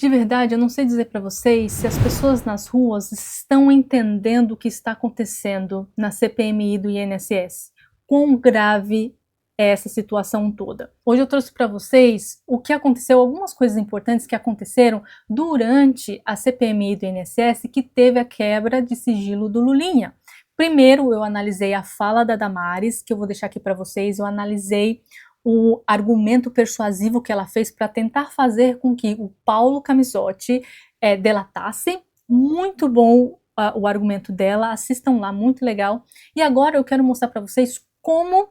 De verdade, eu não sei dizer para vocês se as pessoas nas ruas estão entendendo o que está acontecendo na CPMI do INSS. Quão grave é essa situação toda. Hoje eu trouxe para vocês o que aconteceu, algumas coisas importantes que aconteceram durante a CPMI do INSS que teve a quebra de sigilo do Lulinha. Primeiro, eu analisei a fala da Damares, que eu vou deixar aqui para vocês, eu analisei o argumento persuasivo que ela fez para tentar fazer com que o Paulo Camisotti delatasse. Muito bom o argumento dela, assistam lá, muito legal. E agora eu quero mostrar para vocês como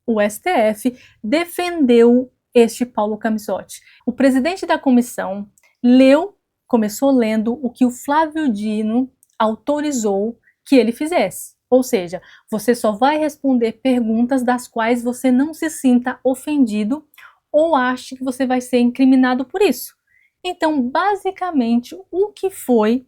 o STF defendeu este Paulo Camisotti. O presidente da comissão começou lendo o que o Flávio Dino autorizou que ele fizesse. Ou seja, você só vai responder perguntas das quais você não se sinta ofendido ou ache que você vai ser incriminado por isso. Então, basicamente, o que foi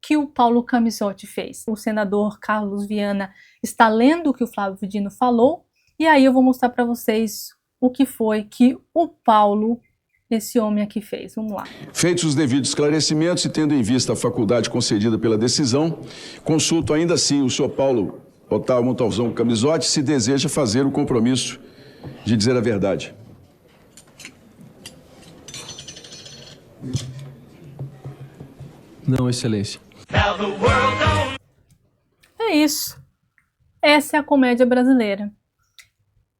que o Paulo Camisotti fez? O senador Carlos Viana está lendo o que o Flávio Dino falou, e aí eu vou mostrar para vocês o que foi que o Paulo, esse homem aqui, fez. Vamos lá. Feitos os devidos esclarecimentos e tendo em vista a faculdade concedida pela decisão, consulto ainda assim o senhor Paulo Otávio Montalvão Camisotti se deseja fazer o compromisso de dizer a verdade. Não, Excelência. É isso. Essa é a comédia brasileira.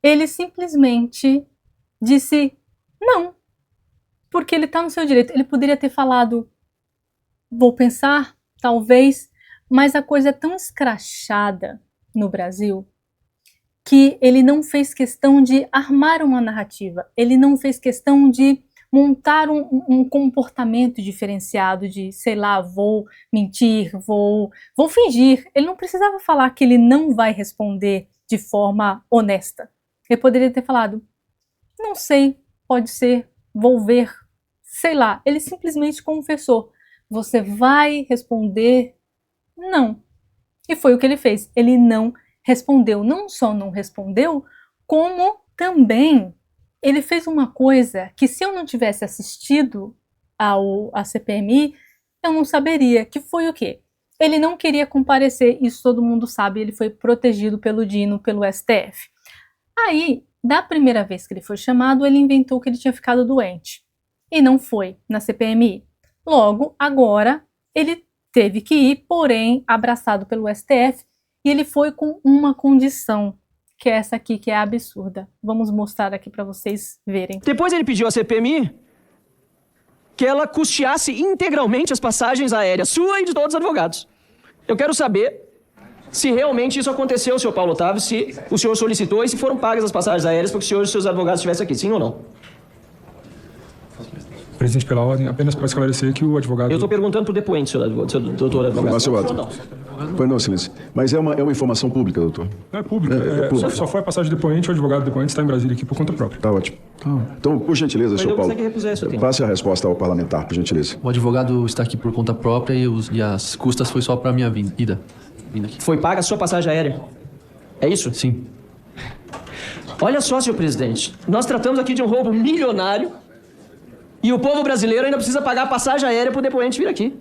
Ele simplesmente disse não. Porque ele está no seu direito. Ele poderia ter falado, vou pensar, talvez, mas a coisa é tão escrachada no Brasil que ele não fez questão de armar uma narrativa. Ele não fez questão de montar um comportamento diferenciado de, sei lá, vou mentir, vou fingir. Ele não precisava falar que ele não vai responder de forma honesta. Ele poderia ter falado, não sei, pode ser, vou ver. Sei lá, ele simplesmente confessou. Você vai responder? Não. E foi o que ele fez. Ele não respondeu. Não só não respondeu, como também ele fez uma coisa que se eu não tivesse assistido à CPMI, eu não saberia. Que foi o quê? Ele não queria comparecer, isso todo mundo sabe, ele foi protegido pelo Dino, pelo STF. Aí, da primeira vez que ele foi chamado, ele inventou que ele tinha ficado doente. E não foi na CPMI. Logo, agora, ele teve que ir, porém, abraçado pelo STF, e ele foi com uma condição, que é essa aqui, que é absurda. Vamos mostrar aqui para vocês verem. Depois ele pediu à CPMI que ela custeasse integralmente as passagens aéreas, sua e de todos os advogados. Eu quero saber se realmente isso aconteceu, senhor Paulo Otávio, se o senhor solicitou e se foram pagas as passagens aéreas para que o senhor e os seus advogados estivessem aqui, sim ou não? Presidente, pela ordem, apenas para esclarecer que o advogado... Eu estou perguntando para o depoente, senhor doutor advogado. Mas, senhor Otto, pois não, silêncio. Mas é uma informação pública, doutor. Não é pública. pública. Só foi a passagem do depoente, o advogado do depoente está em Brasília aqui por conta própria. Tá ótimo. Então, por gentileza, senhor Paulo, passe a resposta ao parlamentar, por gentileza. O advogado está aqui por conta própria e as custas foi só para a minha vinda aqui. Foi paga a sua passagem aérea? É isso? Sim. Olha só, senhor presidente, nós tratamos aqui de um roubo milionário e o povo brasileiro ainda precisa pagar a passagem aérea para o depoente vir aqui.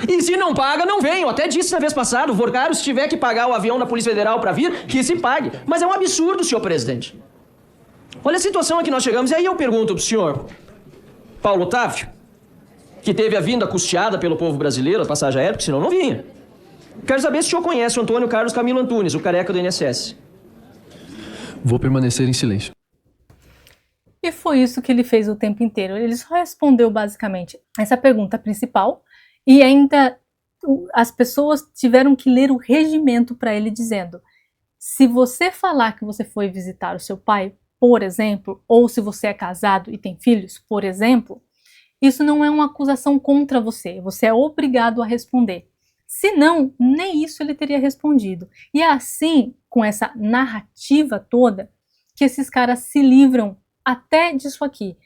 E se não paga, não vem. Eu até disse na vez passada, o Vorgaro, se tiver que pagar o avião da Polícia Federal para vir, que se pague. Mas é um absurdo, senhor presidente. Olha a situação a que nós chegamos. E aí eu pergunto pro senhor Paulo Otávio, que teve a vinda custeada pelo povo brasileiro, a passagem aérea, porque senão não vinha. Quero saber se o senhor conhece o Antônio Carlos Camilo Antunes, o careca do INSS. Vou permanecer em silêncio. E foi isso que ele fez o tempo inteiro. Ele só respondeu basicamente essa pergunta principal e ainda as pessoas tiveram que ler o regimento para ele dizendo: se você falar que você foi visitar o seu pai, por exemplo, ou se você é casado e tem filhos, por exemplo, isso não é uma acusação contra você. Você é obrigado a responder. Se não, nem isso ele teria respondido. E é assim, com essa narrativa toda, que esses caras se livram até disso aqui.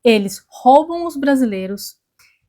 Eles roubam os brasileiros,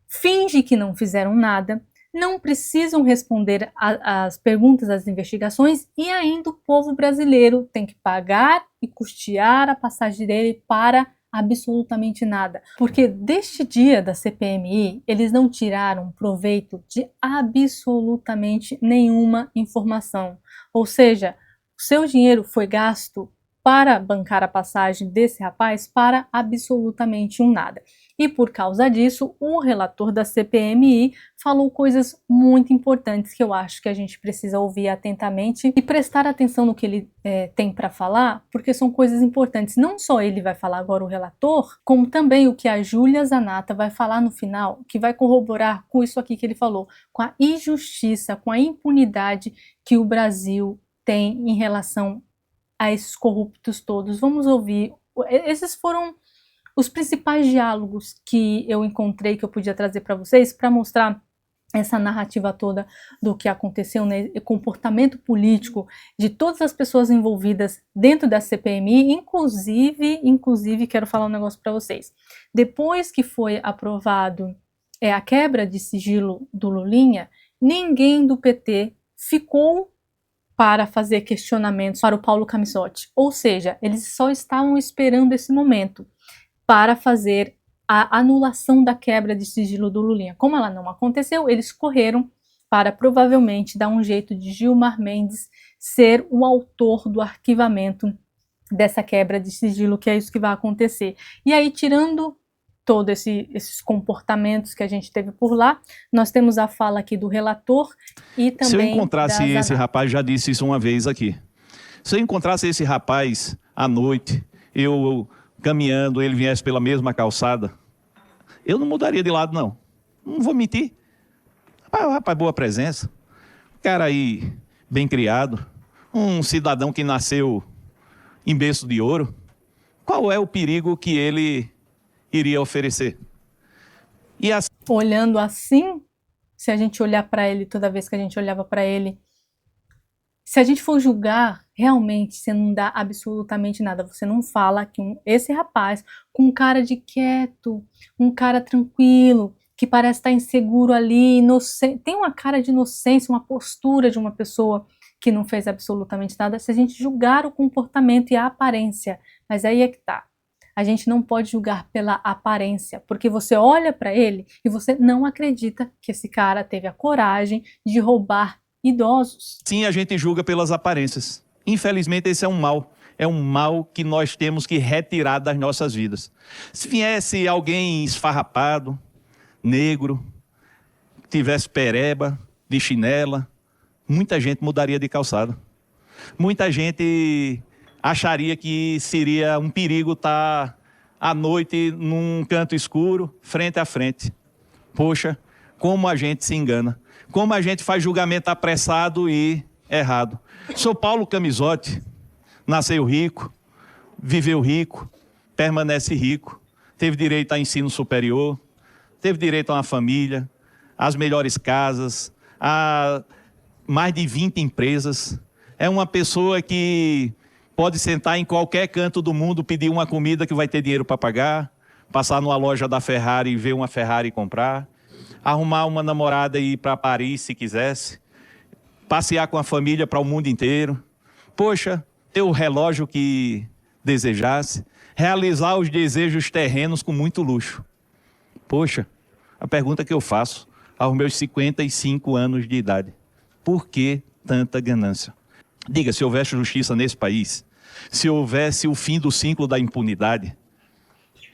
fingem que não fizeram nada, não precisam responder as perguntas das investigações e ainda o povo brasileiro tem que pagar e custear a passagem dele para absolutamente nada. Porque deste dia da CPMI, eles não tiraram proveito de absolutamente nenhuma informação. Ou seja, o seu dinheiro foi gasto para bancar a passagem desse rapaz para absolutamente um nada. E por causa disso, o relator da CPMI falou coisas muito importantes que eu acho que a gente precisa ouvir atentamente e prestar atenção no que ele tem para falar, porque são coisas importantes. Não só ele vai falar agora, o relator, como também o que a Júlia Zanatta vai falar no final, que vai corroborar com isso aqui que ele falou, com a injustiça, com a impunidade que o Brasil tem em relação a esses corruptos todos. Vamos ouvir. Esses foram os principais diálogos que eu encontrei, que eu podia trazer para vocês, para mostrar essa narrativa toda do que aconteceu, né, o comportamento político de todas as pessoas envolvidas dentro da CPMI, inclusive quero falar um negócio para vocês. Depois que foi aprovado a quebra de sigilo do Lulinha, ninguém do PT ficou para fazer questionamentos para o Paulo Camisotti. Ou seja, eles só estavam esperando esse momento para fazer a anulação da quebra de sigilo do Lulinha. Como ela não aconteceu, eles correram para provavelmente dar um jeito de Gilmar Mendes ser o autor do arquivamento dessa quebra de sigilo, que é isso que vai acontecer. E aí, tirando todos esses comportamentos que a gente teve por lá, nós temos a fala aqui do relator e também se eu encontrasse esse Zanatta. rapaz, já disse isso uma vez aqui, se eu encontrasse esse rapaz à noite, eu caminhando, ele viesse pela mesma calçada, eu não mudaria de lado, não vou mentir. Rapaz, boa presença, cara aí bem criado, um cidadão que nasceu em berço de ouro, qual é o perigo que ele iria oferecer? E assim, Olhando assim, se a gente olhar para ele toda vez que a gente olhava para ele, se a gente for julgar, realmente você não dá absolutamente nada. Você não fala que esse rapaz, com um cara de quieto, um cara tranquilo, que parece estar inseguro ali, inocente, tem uma cara de inocência, uma postura de uma pessoa que não fez absolutamente nada, se a gente julgar o comportamento e a aparência. Mas aí é que tá. A gente não pode julgar pela aparência, porque você olha para ele e você não acredita que esse cara teve a coragem de roubar idosos. sim, a gente julga pelas aparências. Infelizmente, esse é um mal que nós temos que retirar das nossas vidas. Se viesse alguém esfarrapado, negro, tivesse pereba, de chinela, muita gente mudaria de calçada. Muita gente acharia que seria um perigo estar à noite num canto escuro, frente a frente. Poxa, como a gente se engana. Como a gente faz julgamento apressado e errado. Sou Paulo Camisotti, nasceu rico, viveu rico, permanece rico, teve direito a ensino superior, teve direito a uma família, às melhores casas, a mais de 20 empresas. É uma pessoa que pode sentar em qualquer canto do mundo, pedir uma comida que vai ter dinheiro para pagar, passar numa loja da Ferrari e ver uma Ferrari e comprar, arrumar uma namorada e ir para Paris se quisesse, passear com a família para o mundo inteiro, poxa, ter o relógio que desejasse, realizar os desejos terrenos com muito luxo. Poxa, a pergunta que eu faço aos meus 55 anos de idade, por que tanta ganância? Diga, se houvesse justiça nesse país, se houvesse o fim do ciclo da impunidade,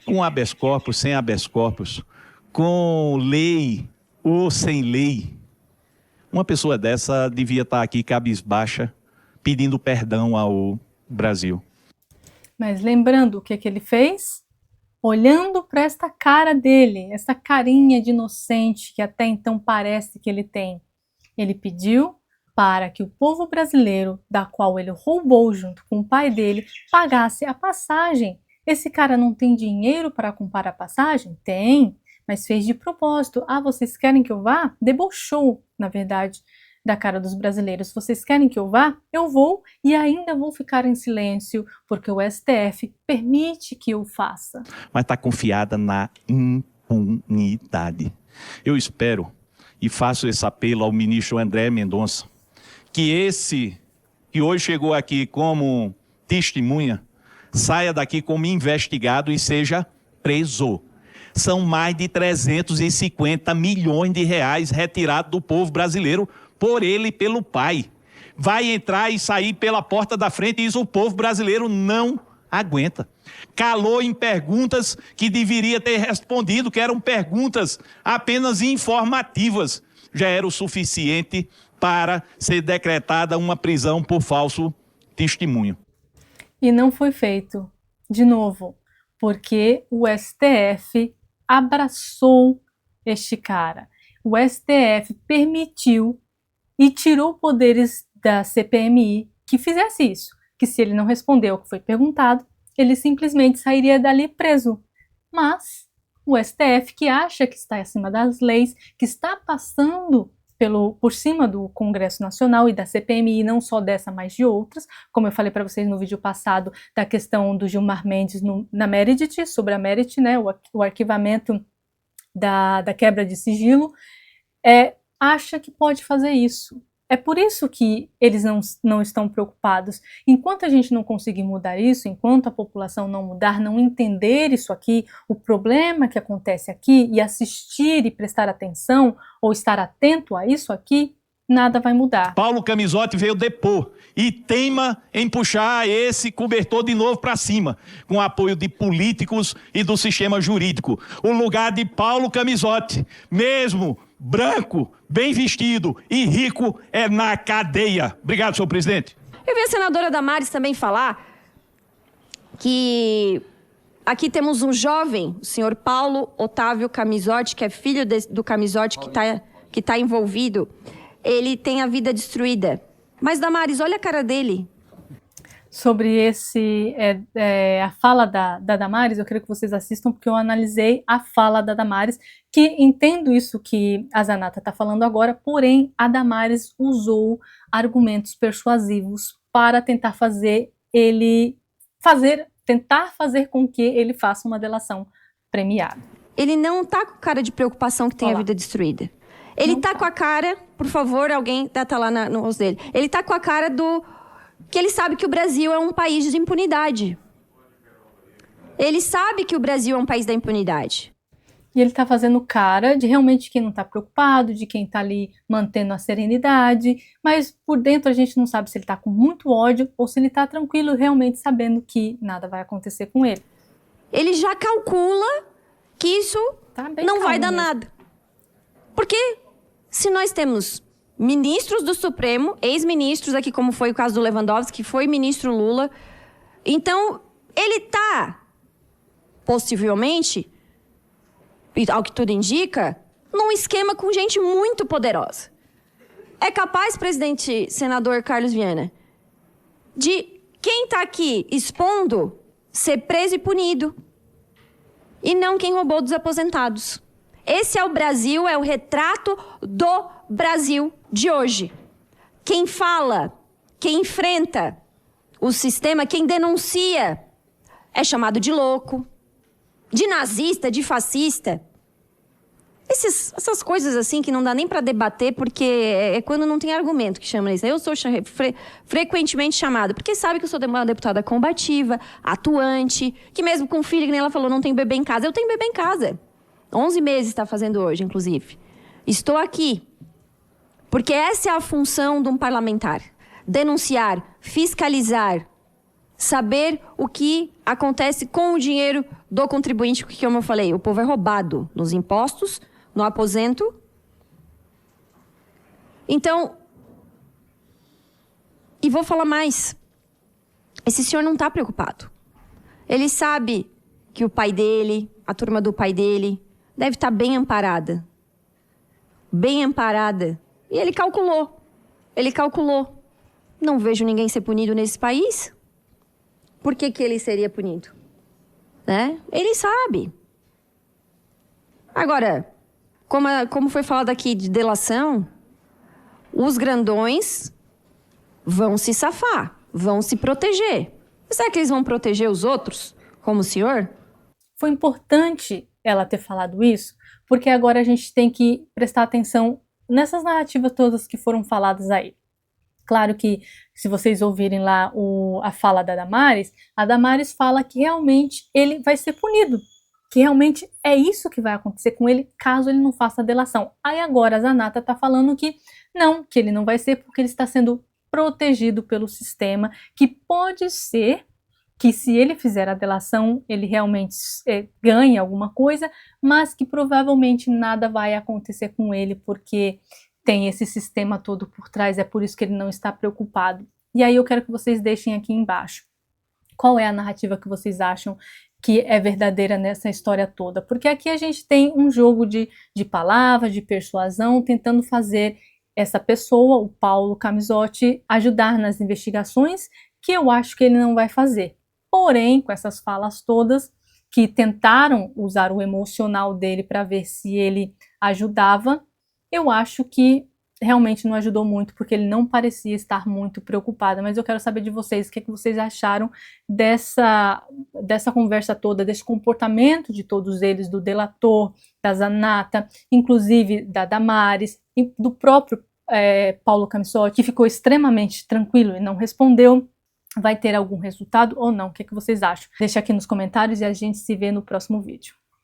com habeas corpus, sem habeas corpus, com lei ou sem lei, uma pessoa dessa devia estar aqui cabisbaixa, pedindo perdão ao Brasil. Mas lembrando o que ele fez? Olhando para esta cara dele, essa carinha de inocente que até então parece que ele tem, ele pediu para que o povo brasileiro, da qual ele roubou junto com o pai dele, pagasse a passagem. Esse cara não tem dinheiro para comprar a passagem? Tem, mas fez de propósito. Ah, vocês querem que eu vá? Debochou, na verdade, da cara dos brasileiros. Vocês querem que eu vá? Eu vou e ainda vou ficar em silêncio, porque o STF permite que eu faça. Mas está confiada na impunidade. Eu espero e faço esse apelo ao ministro André Mendonça, que esse que hoje chegou aqui como testemunha, saia daqui como investigado e seja preso. São mais de 350 milhões de reais retirados do povo brasileiro por ele e pelo pai. Vai entrar e sair pela porta da frente e isso o povo brasileiro não aguenta. Calou em perguntas que deveria ter respondido, que eram perguntas apenas informativas. Já era o suficiente para ser decretada uma prisão por falso testemunho. E não foi feito, de novo, porque o STF abraçou este cara. O STF permitiu e tirou poderes da CPMI que fizesse isso, que se ele não respondeu o que foi perguntado, ele simplesmente sairia dali preso. Mas o STF, que acha que está acima das leis, que está passando por cima do Congresso Nacional e da CPMI, não só dessa, mas de outras, como eu falei para vocês no vídeo passado, da questão do Gilmar Mendes na Meredith, sobre a Meredith, né, o arquivamento da quebra de sigilo, acha que pode fazer isso. É por isso que eles não estão preocupados. Enquanto a gente não conseguir mudar isso, enquanto a população não mudar, não entender isso aqui, o problema que acontece aqui, e assistir e prestar atenção, ou estar atento a isso aqui, nada vai mudar. Paulo Camizotti veio depor e teima em puxar esse cobertor de novo para cima, com o apoio de políticos e do sistema jurídico. O lugar de Paulo Camizotti, mesmo branco, bem vestido e rico, é na cadeia. Obrigado, senhor presidente. Eu vi a senadora Damares também falar que aqui temos um jovem, o senhor Paulo Otávio Camizotti, que é filho do Camizotti que tá envolvido. Ele tem a vida destruída. Mas, Damares, olha a cara dele. Sobre a fala da Damares, eu queria que vocês assistam, porque eu analisei a fala da Damares, que entendo isso que a Zanata está falando agora, porém a Damares usou argumentos persuasivos para tentar tentar fazer com que ele faça uma delação premiada. Ele não tá com cara de preocupação que tem a vida destruída. Ele tá com a cara, por favor, alguém tá lá no rosto dele. Ele tá com a cara que ele sabe que o Brasil é um país de impunidade. Ele sabe que o Brasil é um país da impunidade. E ele tá fazendo cara de realmente quem não tá preocupado, de quem tá ali mantendo a serenidade, mas por dentro a gente não sabe se ele tá com muito ódio ou se ele tá tranquilo, realmente sabendo que nada vai acontecer com ele. Ele já calcula que isso não vai dar nada. Porque se nós temos ministros do Supremo, ex-ministros aqui, como foi o caso do Lewandowski, que foi ministro Lula, então ele tá, possivelmente, ao que tudo indica, num esquema com gente muito poderosa. É capaz, presidente, senador Carlos Viana, de quem tá aqui expondo ser preso e punido, e não quem roubou dos aposentados. Esse é o Brasil, é o retrato do Brasil de hoje. Quem fala, quem enfrenta o sistema, quem denuncia, é chamado de louco, de nazista, de fascista. Essas coisas assim que não dá nem para debater, porque é quando não tem argumento que chama isso. Eu sou frequentemente chamada, porque sabe que eu sou uma deputada combativa, atuante, que mesmo com filho, que nem ela falou, não tem bebê em casa. Eu tenho bebê em casa. 11 meses está fazendo hoje, inclusive. Estou aqui porque essa é a função de um parlamentar. Denunciar, fiscalizar, saber o que acontece com o dinheiro do contribuinte, porque, como eu falei, o povo é roubado nos impostos, no aposento. Então, e vou falar mais. Esse senhor não está preocupado. Ele sabe que o pai dele, a turma do pai dele, deve estar bem amparada. Bem amparada. E ele calculou. Não vejo ninguém ser punido nesse país. Por que ele seria punido? Né? Ele sabe. Agora, como foi falado aqui de delação, os grandões vão se safar, vão se proteger. Será que eles vão proteger os outros, como o senhor? Foi importante ela ter falado isso, porque agora a gente tem que prestar atenção nessas narrativas todas que foram faladas aí. Claro que, se vocês ouvirem lá a fala da Damares, a Damares fala que realmente ele vai ser punido, que realmente é isso que vai acontecer com ele caso ele não faça a delação. Aí agora a Zanata está falando que ele não vai ser porque ele está sendo protegido pelo sistema, que pode ser que se ele fizer a delação, ele realmente ganhe alguma coisa, mas que provavelmente nada vai acontecer com ele, porque tem esse sistema todo por trás, é por isso que ele não está preocupado. E aí eu quero que vocês deixem aqui embaixo qual é a narrativa que vocês acham que é verdadeira nessa história toda, porque aqui a gente tem um jogo de palavras, de persuasão, tentando fazer essa pessoa, o Paulo Camizotti, ajudar nas investigações, que eu acho que ele não vai fazer. Porém, com essas falas todas, que tentaram usar o emocional dele para ver se ele ajudava, eu acho que realmente não ajudou muito, porque ele não parecia estar muito preocupado. Mas eu quero saber de vocês, o que vocês acharam dessa conversa toda, desse comportamento de todos eles, do delator, da Zanata, inclusive da Damares, e do próprio Paulo Camizotti, que ficou extremamente tranquilo e não respondeu. Vai ter algum resultado ou não? O que vocês acham? Deixa aqui nos comentários e a gente se vê no próximo vídeo.